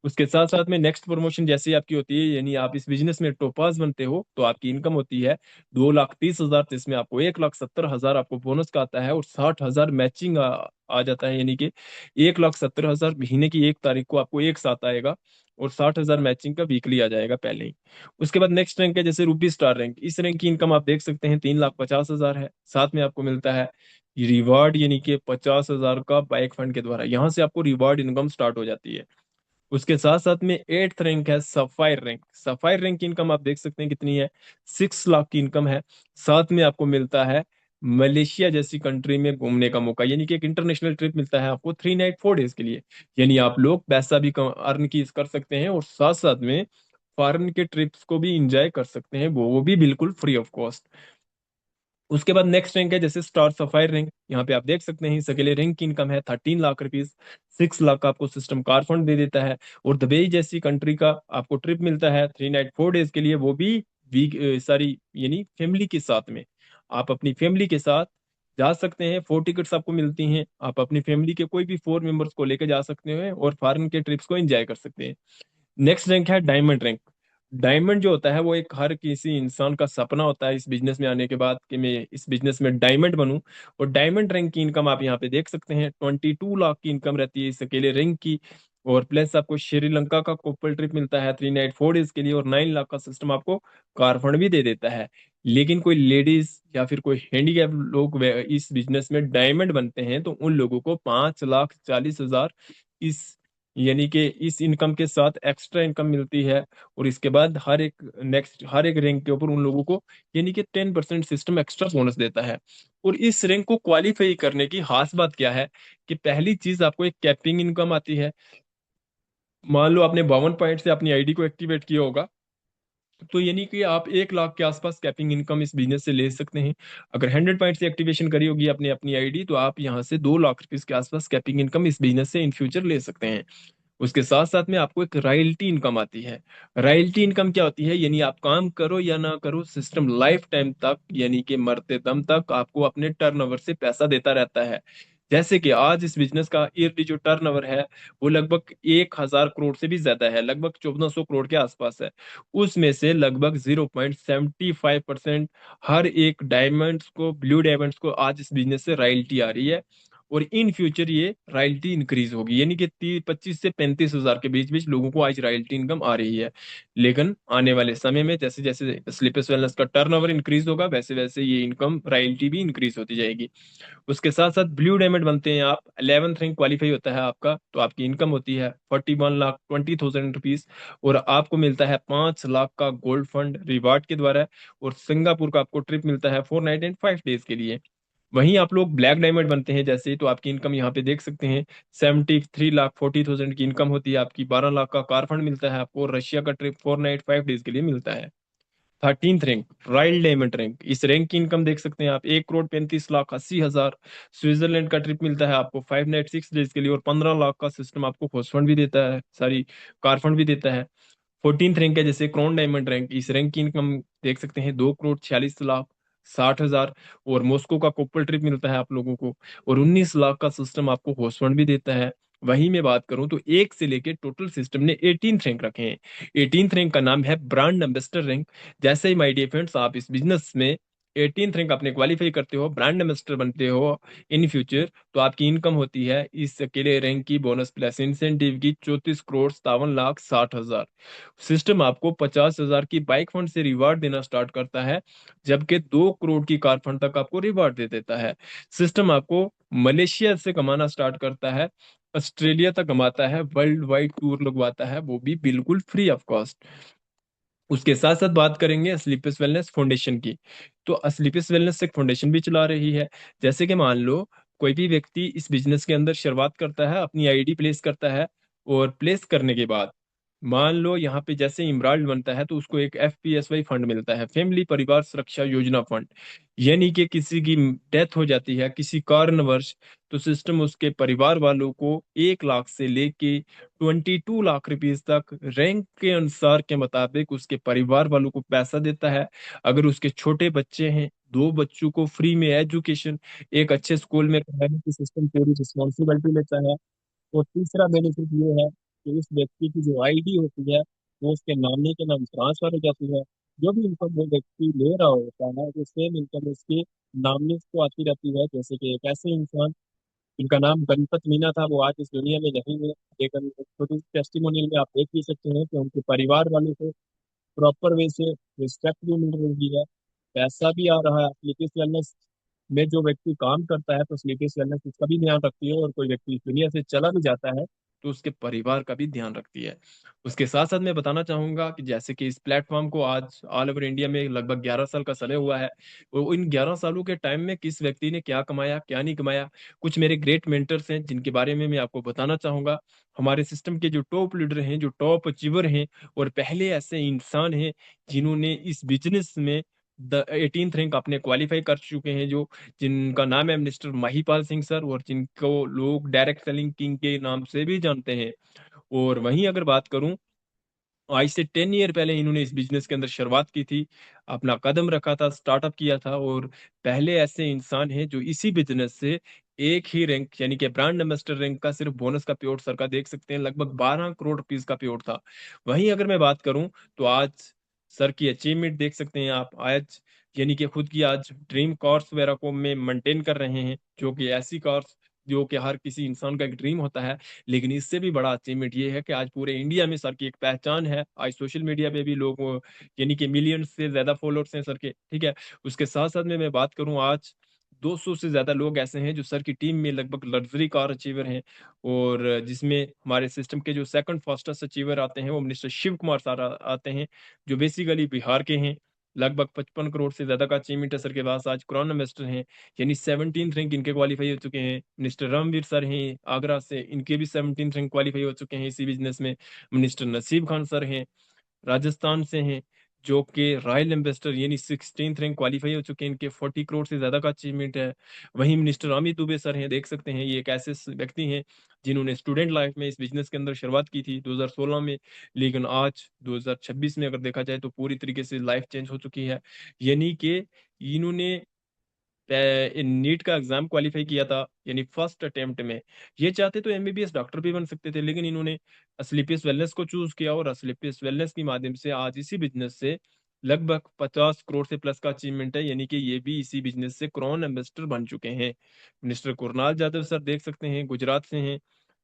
उसके साथ साथ में नेक्स्ट प्रमोशन जैसे ही आपकी होती है, यानी आप इस बिजनेस में टोपाज बनते हो तो आपकी इनकम होती है 2,30,000, जिसमें आपको 1,70,000 आपको बोनस का आता है और 60,000 मैचिंग आ जाता है, यानी कि 1,70,000 महीने की 1 तारीख को आपको एक साथ आएगा और 60,000 मैचिंग का वीकली आ जाएगा पहले ही। उसके बाद नेक्स्ट रैंक है जैसे रूपी स्टार रैंक, इस रैंक की इनकम आप देख सकते हैं 3,50,000 है। साथ में आपको मिलता है रिवार्ड, यानी कि 50,000 का बाइक फंड के द्वारा यहाँ से आपको रिवार्ड इनकम स्टार्ट हो जाती है। उसके साथ साथ में एट्थ रैंक है सफायर रैंक। सफायर रैंक की इनकम आप देख सकते हैं कितनी है, 6 लाख की इनकम है। साथ में आपको मिलता है मलेशिया जैसी कंट्री में घूमने का मौका, यानी कि एक इंटरनेशनल ट्रिप मिलता है आपको 3 नाइट 4 डेज के लिए। यानी आप लोग पैसा भी अर्न की कर सकते हैं और साथ साथ में फॉरेन के ट्रिप्स को भी इंजॉय कर सकते हैं, वो भी बिल्कुल फ्री ऑफ कॉस्ट। उसके बाद नेक्स्ट रैंक है जैसे स्टार सफायर रैंक, यहाँ पे आप देख सकते हैं इस अकेले रैंक की इनकम है 13 लाख रुपीज। 6 लाख का आपको सिस्टम कार फंड दे देता है और दुबई जैसी कंट्री का आपको ट्रिप मिलता है 3 नाइट 4 डेज के लिए, वो भी वीक सारी यानी फैमिली के साथ में। आप अपनी फैमिली के साथ जा सकते हैं, 4 टिकट्स आपको मिलती हैं, आप अपनी फैमिली के कोई भी 4 मेंबर्स को लेकर जा सकते हैं और फॉरेन के ट्रिप्स को एंजॉय कर सकते हैं। नेक्स्ट रैंक है डायमंड रैंक। डायमंड जो होता है वो एक हर किसी इंसान का सपना होता है इस बिजनेस में आने के बाद कि मैं इस बिजनेस में डायमंड बनूं। और डायमंड रैंक की इनकम आप यहाँ पे देख सकते हैं 22 लाख की इनकम रहती है इस अकेले रैंक की। और प्लस आपको श्रीलंका का कपल ट्रिप मिलता है 3 नाइट 4 डेज के लिए और 9 लाख का सिस्टम आपको कार फंड भी दे देता है। लेकिन कोई लेडीज या फिर कोई हैंडीकैप लोग इस बिजनेस में डायमंड बनते हैं तो उन लोगों को 5,40,000 इस यानी कि इस इनकम के साथ एक्स्ट्रा इनकम मिलती है। और इसके बाद हर एक रैंक के ऊपर उन लोगों को यानी कि 10% सिस्टम एक्स्ट्रा बोनस देता है। और इस रैंक को क्वालिफाई करने की खास बात क्या है कि पहली चीज आपको एक कैपिंग इनकम आती है। मान लो आपने 52 पॉइंट से अपनी आईडी को एक्टिवेट किया होगा, तो यानी कि आप 1 लाख के आसपास कैपिंग इनकम इस बिजनेस से ले सकते हैं। अगर 100 पॉइंट से एक्टिवेशन करी होगी आपने अपनी आईडी, तो आप यहाँ से 2 लाख रुपीज के आसपास कैपिंग इनकम इस बिजनेस से इन फ्यूचर ले सकते हैं। उसके साथ साथ में आपको एक रॉयल्टी इनकम आती है। रॉयल्टी इनकम क्या होती है? यानी आप काम करो या ना करो, सिस्टम लाइफ टाइम तक यानी कि मरते दम तक आपको अपने टर्नओवर से पैसा देता रहता है। जैसे कि आज इस बिजनेस का ईयरली जो टर्नओवर है वो लगभग 1,000 करोड़ से भी ज्यादा है, लगभग 1400 करोड़ के आसपास है। उसमें से लगभग 0.75% हर एक डायमंड्स को, ब्लू डायमंड्स को आज इस बिजनेस से रॉयल्टी आ रही है। और इन फ्यूचर ये रॉयल्टी इंक्रीज होगी, यानी कि 25 से 35 हजार के बीच बीच लोगों को आज रॉयल्टी इनकम आ रही है। लेकिन आने वाले समय में जैसे जैसे स्लीपर्स वेलनेस का टर्नओवर इंक्रीज होगा, वैसे वैसे ये इनकम रॉयल्टी भी इंक्रीज होती जाएगी। उसके साथ साथ ब्लू डायमंड बनते हैं आप, 11th रैंक क्वालिफाई होता है आपका, तो आपकी इनकम होती है 41,20,000 रुपीज। और आपको मिलता है 5 लाख का गोल्ड फंड रिवार्ड के द्वारा। और सिंगापुर का आपको ट्रिप मिलता है 4 नाइट एंड 5 डेज के लिए। वहीं आप लोग ब्लैक डायमंड बनते हैं जैसे, तो आपकी इनकम यहाँ पे देख सकते हैं, 73,40,000 की इनकम होती है आपकी, 12 लाख का कार फंड मिलता है आपको, रशिया का ट्रिप 4 नाइट 5 डेज के लिए मिलता है। 13th rank royal diamond rank, इस रैंक की इनकम देख सकते हैं आप, 1,35,80,000। स्विट्जरलैंड का ट्रिप मिलता है आपको 5 नाइट 6 डेज के लिए, और 15 लाख का सिस्टम आपको होस्ट फंड भी देता है, सॉरी, कार फंड भी देता है। 14th रैंक है जैसे क्राउन डायमंड रैंक, इस रैंक की इनकम देख सकते हैं, 2,46,60,000। और मॉस्को का कोप्पल ट्रिप मिलता है आप लोगों को, और 19 लाख का सिस्टम आपको होस्ट फंड भी देता है। वहीं मैं बात करूं तो एक से लेके टोटल सिस्टम ने 18th रैंक रखे हैं। 18th रैंक का नाम है ब्रांड एम्बेसडर रैंक। जैसे ही माय डियर फ्रेंड्स आप इस बिजनेस में 18th रैंक अपने क्वालिफाई करते हो, ब्रांड एम्बेसडर बनते हो इन फ्यूचर, तो आपकी इनकम होती है इस अकेले रैंक की बोनस प्लस इंसेंटिव की 34,57,60,000। सिस्टम आपको 50,000 की बाइक फंड से रिवार्ड देना स्टार्ट करता है, जबकि 2 करोड़ की कार फंड तक आपको रिवार्ड दे देता है। सिस्टम आपको मलेशिया से कमाना स्टार्ट करता है, ऑस्ट्रेलिया तक कमाता है, वर्ल्ड वाइड टूर लगवाता है, वो भी बिल्कुल फ्री ऑफ कॉस्ट। उसके साथ साथ बात करेंगे स्लीपर्स वेलनेस फाउंडेशन की। तो स्लीपर्स वेलनेस एक फाउंडेशन भी चला रही है। जैसे कि मान लो कोई भी व्यक्ति इस बिजनेस के अंदर शुरुआत करता है, अपनी आईडी प्लेस करता है, और प्लेस करने के बाद मान लो यहाँ पे जैसे इमराल्ड बनता है तो उसको एक FPSY फंड मिलता है, फैमिली परिवार सुरक्षा योजना फंड। यानी कि किसी की डेथ हो जाती है किसी कारणवश, तो सिस्टम उसके परिवार वालों को 1 लाख से लेके 22 लाख रुपीज तक रैंक के अनुसार के मुताबिक उसके परिवार वालों को पैसा देता है। अगर उसके छोटे बच्चे हैं, 2 बच्चों को फ्री में एजुकेशन एक अच्छे स्कूल में कराने की सिस्टम पूरी रिस्पॉन्सिबिलिटी लेता है। और तीसरा बेनिफिट ये है कि उस व्यक्ति की जो आईडी होती है वो उसके नानी के नाम ट्रांसफर हो जाती है। जो भी इनकम वो व्यक्ति ले रहा होता है वो सेम इनकम उसके नामी को आती रहती है। जैसे कि एक ऐसे इंसान जिनका नाम गणपत मीना था, वो आज इस दुनिया में नहीं है, लेकिन एक छोटी टेस्टिमोनियल में आप देख भी सकते हैं कि उनके परिवार वालों को प्रॉपर वे से रिस्पेक्ट भी मिल रही है, पैसा भी आ रहा है। स्लीपिंग वेलनेस में जो व्यक्ति काम करता है तो स्लीपिंग वेलनेस उसका भी ध्यान रखती है, और कोई व्यक्ति इस दुनिया से चला भी जाता है तो उसके परिवार का भी ध्यान रखती है। उसके साथ साथ मैं बताना चाहूंगा कि जैसे कि इस प्लेटफॉर्म को आज ऑल ओवर इंडिया में लगभग 11 साल का समय हुआ है। और इन 11 सालों के टाइम में किस व्यक्ति ने क्या कमाया क्या नहीं कमाया, कुछ मेरे ग्रेट मेंटर्स हैं जिनके बारे में मैं आपको बताना चाहूंगा। हमारे सिस्टम के जो टॉप लीडर हैं, जो टॉप अचीवर हैं, और पहले ऐसे इंसान हैं जिन्होंने इस बिजनेस में द 18th रैंक अपने क्वालिफाई कर चुके हैं, जो जिनका नाम है मिस्टर महिपाल सिंह सर, और जिनको लोग डायरेक्ट सेलिंग किंग के नाम से भी जानते हैं। और वहीं अगर बात करूं, आज से 10 ईयर पहले इन्होंने इस बिजनेस के अंदर शुरुआत की थी, अपना कदम रखा था, स्टार्टअप किया था। और पहले ऐसे इंसान हैं जो इसी बिजनेस से एक ही रैंक यानी कि ब्रांड एम्बेसडर रैंक का सिर्फ बोनस का पेआउट सर का देख सकते हैं, लगभग 12 करोड़ रुपीज का पेआउट था। वहीं अगर मैं बात करूं तो आज सर की अचीवमेंट देख सकते हैं आप, आज यानी कि खुद की आज ड्रीम कार्स वगैरह को में मेंटेन कर रहे हैं, जो कि ऐसी कार्स जो कि हर किसी इंसान का एक ड्रीम होता है। लेकिन इससे भी बड़ा अचीवमेंट ये है कि आज पूरे इंडिया में सर की एक पहचान है, आज सोशल मीडिया पे भी लोग यानी कि मिलियन से ज्यादा फॉलोअर्स हैं सर के, ठीक है। उसके साथ साथ में मैं बात करूं, आज 200 से ज्यादा लोग ऐसे हैं जो सर की टीम में लगभग लग्जरी कार अचीवर हैं। और जिसमें हमारे सिस्टम के जो सेकंड फास्टेस्ट अचीवर आते हैं वो मिनिस्टर शिव कुमार सर आते हैं, जो बेसिकली बिहार के हैं। लगभग 55 करोड़ से ज्यादा का अचीवमेंट है सर के पास, आज क्रॉन मिनिस्टर हैं, यानी 17th रैंक इनके क्वालिफाई हो चुके हैं। मिनिस्टर रामवीर सर हैं आगरा से, इनके भी 17th रैंक क्वालिफाई हो चुके हैं इसी बिजनेस में। मिनिस्टर नसीब खान सर हैं, राजस्थान से हैं, जो कि रॉयल एम्बेसडर यानी 16th रैंक क्वालिफाई हो चुके हैं, इनके 40 करोड़ से ज्यादा का अचीवमेंट है। वहीं मिनिस्टर अमित दुबे सर हैं, देख सकते हैं, ये एक ऐसे व्यक्ति हैं जिन्होंने स्टूडेंट लाइफ में इस बिजनेस के अंदर शुरुआत की थी 2016 में, लेकिन आज 2026 में अगर देखा जाए तो पूरी तरीके से लाइफ चेंज हो चुकी है। यानी कि इन्होंने नीट का एग्जाम क्वालिफाई किया था, यानी फर्स्ट अटेम्प्ट में। ये चाहते तो एमबीबीएस डॉक्टर भी बन सकते थे, लेकिन इन्होंने असलीपियस वेलनेस को चूज किया, और असलीपियस वेलनेस के माध्यम से आज इसी बिजनेस से लगभग 50 करोड़ से प्लस का अचीवमेंट है, यानी कि ये भी इसी बिजनेस से क्राउन एम्बेसडर बन चुके हैं। मिनिस्टर कुरनाल जाधव सर देख सकते हैं, गुजरात से हैं,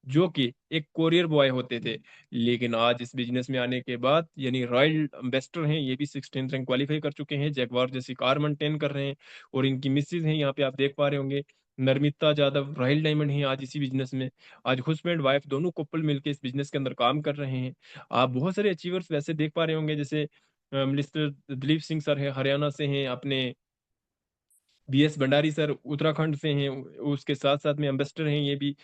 जो कि एक कोरियर बॉय होते थे, लेकिन आज इस बिजनेस में आने के बाद यानी रॉयल एम्बेसडर हैं, ये भी 16th रैंक क्वालिफाई कर चुके हैं, जगवार जैसी कार मेंटेन कर रहे हैं। और इनकी मिसेज हैं, यहाँ पे आप देख पा रहे होंगे, नर्मिता यादव, रॉयल डायमंड है आज इसी बिजनेस में। आज हस्बैंड वाइफ दोनों कपल मिलकर इस बिजनेस के अंदर काम कर रहे हैं। आप बहुत सारे अचीवर्स वैसे देख पा रहे होंगे, जैसे मिनिस्टर दिलीप सिंह सर है, हरियाणा से हैं, अपने बीएस भंडारी सर उत्तराखंड से हैं, उसके साथ साथ में एम्बेसडर हैं ये भी।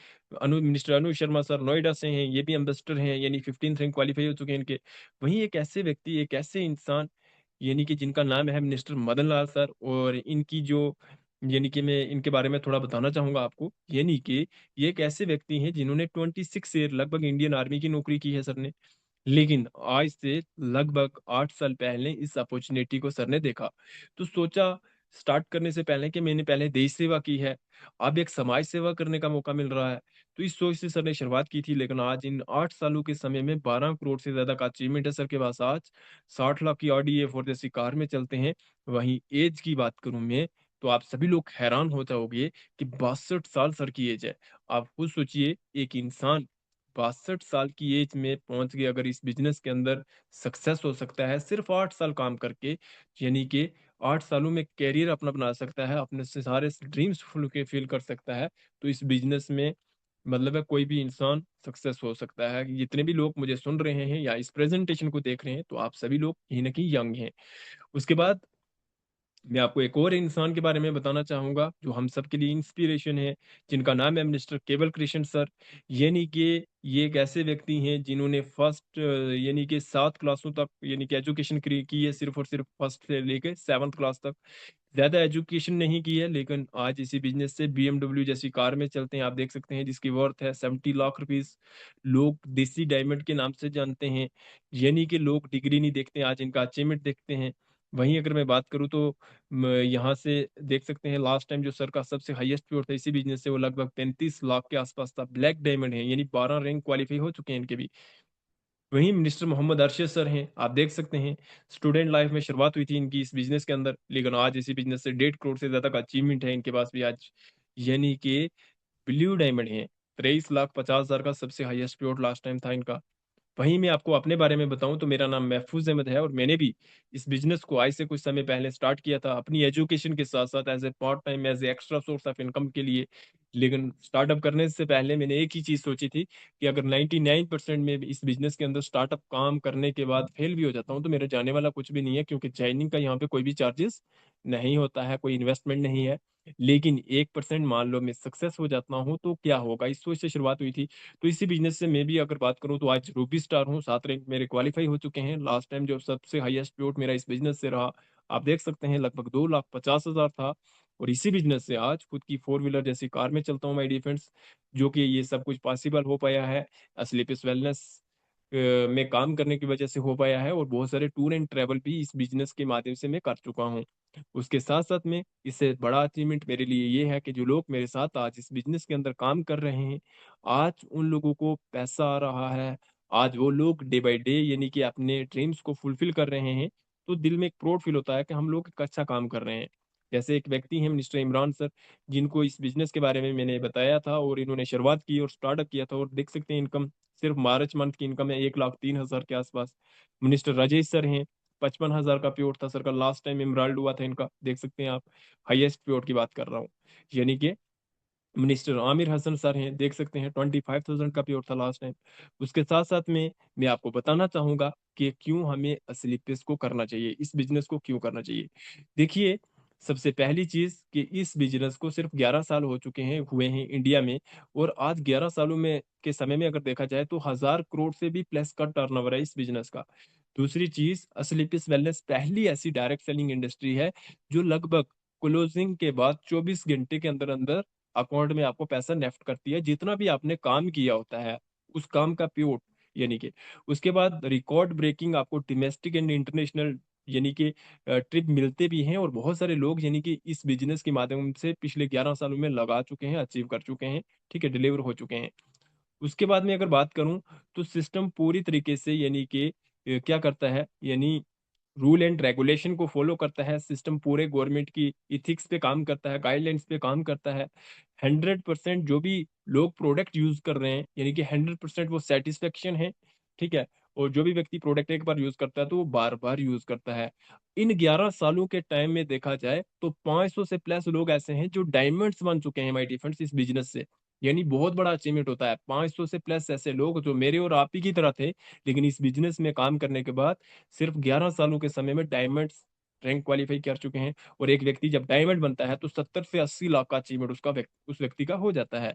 मिनिस्टर अनु शर्मा सर नोएडा से हैं, ये भी एम्बेसडर हैं, यानी 15th रैंक क्वालिफाई हो चुके हैं इनके। वहीं एक ऐसे व्यक्ति, एक ऐसे इंसान, यानी कि जिनका नाम है मिनिस्टर मदन लाल सर, और इनकी जो, यानी कि मैं इनके बारे में थोड़ा बताना चाहूंगा आपको, यानी कि ये एक ऐसे व्यक्ति हैं जिन्होंने 26 ईयर लगभग इंडियन आर्मी की नौकरी की है सर ने। लेकिन आज से लगभग 8 साल पहले इस अपॉर्चुनिटी को सर ने देखा, तो सोचा स्टार्ट करने से पहले कि मैंने पहले देश सेवा की है, अब एक समाज सेवा करने का मौका मिल रहा है। तो इस सोच से सर ने शुरुआत की थी, लेकिन आज इन 8 सालों के समय में 12 करोड़ से ज्यादा का अचीवमेंट है सर के पास। आज 60 लाख की ऑडी A4 जैसी कार में चलते हैं। वहीं एज की बात करूं मैं, तो आप सभी लोग हैरान हो जाओगे कि 62 साल सर की एज है। आप खुद सोचिए, एक इंसान 62 साल की एज में पहुंच के अगर इस बिजनेस के अंदर सक्सेस हो सकता है सिर्फ 8 साल काम करके, यानी कि 8 सालों में कैरियर अपना बना सकता है, अपने से सारे ड्रीम्स फुल कर सकता है, तो इस बिजनेस में मतलब है कोई भी इंसान सक्सेस हो सकता है। जितने भी लोग मुझे सुन रहे हैं या इस प्रेजेंटेशन को देख रहे हैं, तो आप सभी लोग कहीं ना कहीं यंग हैं। उसके बाद मैं आपको एक और इंसान के बारे में बताना चाहूंगा जो हम सबके लिए इंस्पिरेशन है, जिनका नाम है मिनिस्टर केवल कृष्ण सर। यानी कि ये एक ऐसे व्यक्ति हैं जिन्होंने फर्स्ट यानी कि 7 क्लासों तक यानी कि एजुकेशन की है, सिर्फ और सिर्फ फर्स्ट से लेके 7th क्लास तक। ज्यादा एजुकेशन नहीं की है, लेकिन आज इसी बिजनेस से BMW जैसी कार में चलते हैं, आप देख सकते हैं, जिसकी वर्थ है 70 लाख रुपीज। लोग देसी डायमंड के नाम से जानते हैं, यानी कि लोग डिग्री नहीं देखते, आज इनका अचीवमेंट देखते हैं। वहीं अगर मैं बात करूं तो यहाँ से देख सकते हैं, लास्ट टाइम जो सर का सबसे हाईएस्ट प्योर था इसी बिजनेस से, वो लगभग 35 लाख के आसपास था। ब्लैक डायमंड है, यानी 12 रैंक क्वालिफाई हो चुके हैं इनके भी। वहीं मिनिस्टर मोहम्मद अरशद सर हैं, आप देख सकते हैं, स्टूडेंट लाइफ में शुरुआत हुई थी इनकी इस बिजनेस के अंदर, लेकिन आज इसी बिजनेस से 1.5 करोड़ से ज्यादा का अचीवमेंट है इनके पास भी आज। यानी कि ब्लू डायमंड है, 23,50,000 का सबसे हाईएस्ट प्योर लास्ट टाइम था इनका। वहीं मैं आपको अपने बारे में बताऊं तो मेरा नाम महफूज अहमद है, और मैंने भी इस बिजनेस को आज से कुछ समय पहले स्टार्ट किया था, अपनी एजुकेशन के साथ साथ as a part time, as a extra source of income के लिए। लेकिन स्टार्टअप करने से पहले मैंने एक ही चीज सोची थी कि अगर 99% में इस बिजनेस के अंदर स्टार्टअप काम करने के बाद फेल भी हो जाता हूँ तो मेरा जाने वाला कुछ भी नहीं है, क्योंकि ज्वाइनिंग का यहाँ पे कोई भी चार्जेस नहीं होता है, कोई इन्वेस्टमेंट नहीं है। लेकिन 1% मान लो मैं सक्सेस हो जाता हूँ तो क्या होगा, इस सोच से शुरुआत हुई थी। तो इसी बिजनेस से मैं भी अगर बात करूं तो आज रूबी स्टार हूँ, 7 रैंक मेरे क्वालिफाई हो चुके हैं। लास्ट टाइम जो सबसे हाईएस्ट पेआउट मेरा इस बिजनेस से रहा, आप देख सकते हैं, लगभग 2,50,000 था। और इसी बिजनेस से आज खुद की 4 व्हीलर जैसी कार में चलता हूँ माई डिफेंड्स, जो कि ये सब कुछ पॉसिबल हो पाया है स्लीपिस वेलनेस में काम करने की वजह से हो पाया है, और बहुत सारे टूर एंड ट्रैवल भी इस बिजनेस के माध्यम से मैं कर चुका हूँ। उसके साथ साथ में इससे बड़ा अचीवमेंट मेरे लिए ये है कि जो लोग मेरे साथ आज इस बिजनेस के अंदर काम कर रहे हैं, आज उन लोगों को पैसा आ रहा है, आज वो लोग डे बाय डे यानी कि अपने ड्रीम्स को फुलफिल कर रहे हैं। तो दिल में एक प्राउड फील होता है कि हम लोग एक अच्छा काम कर रहे हैं। जैसे एक व्यक्ति हैं मिनिस्टर इमरान सर, जिनको इस बिजनेस के बारे में मैंने बताया था, और इन्होंने शुरुआत की और स्टार्टअप किया था, और देख सकते हैं इनकम सिर्फ मार्च मंथ की इनकम है 1,03,000 के आसपास। मिनिस्टर राजेश सर हैं, 55,000 का प्योर था सर का, लास्ट टाइम इमराल्ड हुआ था इनका, देख सकते हैं आप, हाईएस्ट प्योर की बात कर रहा हूँ। यानी कि मिनिस्टर आमिर हसन सर हैं, देख सकते हैं, 25,000 का प्योर था लास्ट टाइम। उसके साथ साथ में मैं आपको बताना चाहूंगा कि क्यों हमें स्लीपिस को करना चाहिए, इस बिजनेस को क्यों करना चाहिए। देखिए, सबसे पहली चीज कि इस बिजनेस को सिर्फ 11 साल हो चुके हैं हुए हैं इंडिया में, और आज 11 सालों में के समय में अगर देखा जाए तो 1,000 करोड़ से भी प्लस का टर्नओवर है इस बिजनेस का। दूसरी चीज, स्लीपिस वेलनेस पहली ऐसी डायरेक्ट सेलिंग इंडस्ट्री है जो लगभग क्लोजिंग के बाद 24 घंटे के अंदर अंदर अकाउंट में आपको पैसा नेफ्ट करती है, जितना भी आपने काम किया होता है उस काम का प्योर, यानी कि उसके बाद रिकॉर्ड ब्रेकिंग आपको डोमेस्टिक एंड इंटरनेशनल यानी कि ट्रिप मिलते भी हैं और बहुत सारे लोग यानी कि इस बिज़नेस के माध्यम से पिछले 11 सालों में लगा चुके हैं, अचीव कर चुके हैं, ठीक है? डिलीवर हो चुके हैं। उसके बाद में अगर बात करूँ तो सिस्टम पूरी तरीके से यानी कि क्या करता है यानी रूल एंड रेगुलेशन को फॉलो करता है, सिस्टम पूरे गवर्नमेंट की एथिक्स पे काम करता है, गाइडलाइंस पे काम करता है। 100% जो भी लोग प्रोडक्ट यूज़ कर रहे हैं, यानी कि 100% वो सैटिस्फैक्शन है, ठीक है? और जो भी व्यक्ति प्रोडक्ट एक बार यूज़ करता है, तो वो बार-बार यूज़ करता है। इन 11 सालों के टाइम में देखा जाए, तो 500 से प्लस लोग ऐसे हैं, जो डायमंड्स बन चुके हैं माय डियर फ्रेंड्स इस बिज़नेस से। यानी बहुत बड़ा अचीवमेंट होता है। 500 से प्लस ऐसे लोग जो मेरे और आप ही की तरह थे, लेकिन इस बिज़नेस में काम करने के बाद सिर्फ 11 सालों के समय में डायमंड्स रैंक क्वालीफाई कर चुके हैं और एक व्यक्ति जब डायमंड बनता है तो 70 से 80 लाख का अचीवमेंट उस व्यक्ति का हो जाता है।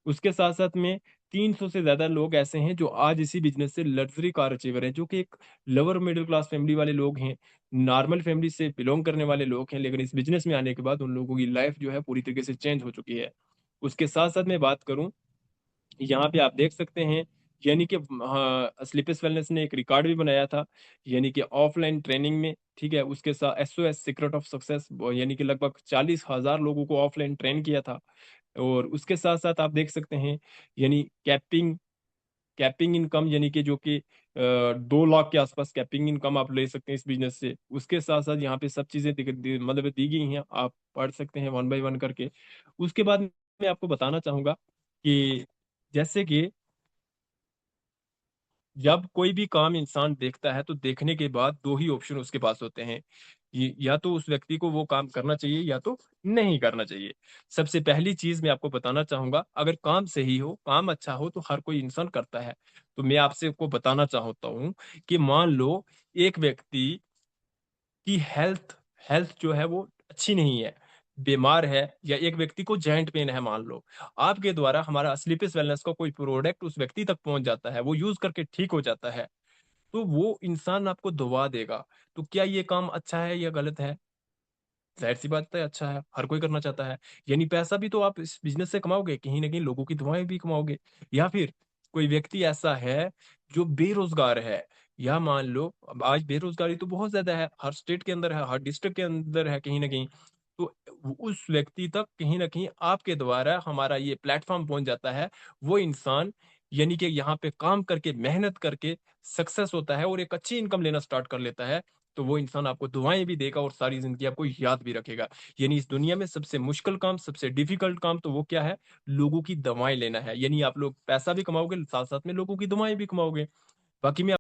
उसके साथ-साथ में 300 से ज़्यादा लोग ऐसे हैं जो आज इसी बिज़नेस से लग्ज़री कार अचीवर हैं, जो कि एक लोअर मिडल क्लास फैमिली वाले लोग हैं, नॉर्मल फैमिली से बिलॉन्ग करने वाले लोग हैं, लेकिन इस बिज़नेस में आने के बाद उन लोगों की लाइफ़ जो है पूरी तरीके से चेंज हो चुकी है। उसके साथ-साथ मैं बात करूँ यहाँ पे आप देख सकते हैं यानी कि हाँ, स्लीपर्स वेलनेस ने एक रिकॉर्ड भी बनाया था, यानी कि ऑफलाइन ट्रेनिंग में, ठीक है? उसके साथ एसओएस सीक्रेट ऑफ सक्सेस यानी कि लगभग 40,000 लोगों को ऑफलाइन ट्रेन किया था और उसके साथ-साथ आप देख सकते हैं यानी कैपिंग कैपिंग इनकम यानी कि जो कि 2 लाख के आसपास कैपिंग इनकम आप ले सकते हैं इस बिज़नेस से। उसके साथ-साथ यहाँ पे सब चीज़ें मतलब दी गई हैं, आप पढ़ सकते हैं वन बाय वन करके। उसके बाद मैं आपको बताना चाहूँगा कि जैसे कि जब कोई भी काम इंसान देखता है तो देखने के बाद 2 ही ऑप्शन उसके पास होते हैं। या तो उस व्यक्ति को वो काम करना चाहिए या तो नहीं करना चाहिए। सबसे पहली चीज़ मैं आपको बताना चाहूँगा अगर काम सही हो, काम अच्छा हो तो हर कोई इंसान करता है। तो मैं आपसे को बताना चाहता हूँ कि मान लो एक व्यक्ति की हेल्थ हेल्थ जो है वो अच्छी नहीं है, बीमार है या एक व्यक्ति को जॉइंट पेन है मान लो। आपके द्वारा हमारा स्लीपिस वेलनेस का कोई प्रोडक्ट उस व्यक्ति तक पहुँच जाता है, वो यूज़ करके ठीक हो जाता है, तो वो इंसान आपको दुआ देगा। तो क्या ये काम अच्छा है या गलत है? ज़ाहिर-सी बात है अच्छा है, हर कोई करना चाहता है। यानी पैसा भी तो आप इस बिज़नेस से कमाओगे, कहीं न कहीं लोगों की दुआएँ भी कमाओगे। या फिर कोई व्यक्ति ऐसा है जो बेरोज़गार है या मान लो अब आज बेरोज़गारी तो बहुत ज़्यादा है, हर स्टेट के अंदर है, हर डिस्ट्रिक्ट के अंदर है कहीं न कहीं। तो उस व्यक्ति तक कहीं न कहीं आपके द्वारा हमारा ये प्लेटफ़ॉर्म पहुँच जाता है। वो इंसान यानी कि यहाँ पे काम करके, मेहनत करके सक्सेस होता है और एक अच्छी इनकम लेना स्टार्ट कर लेता है। तो वो इंसान आपको दुआएँ भी देगा और सारी ज़िंदगी आपको याद भी रखेगा। यानी इस दुनिया में सबसे मुश्किल काम, सबसे डिफ़िकल्ट काम तो वो क्या है? लोगों की दवाएँ लेना है। यानी आप लोग पैसा भी कमाओगे, साथ-साथ में लोगों की दुआएँ भी कमाओगे। बाकी मैं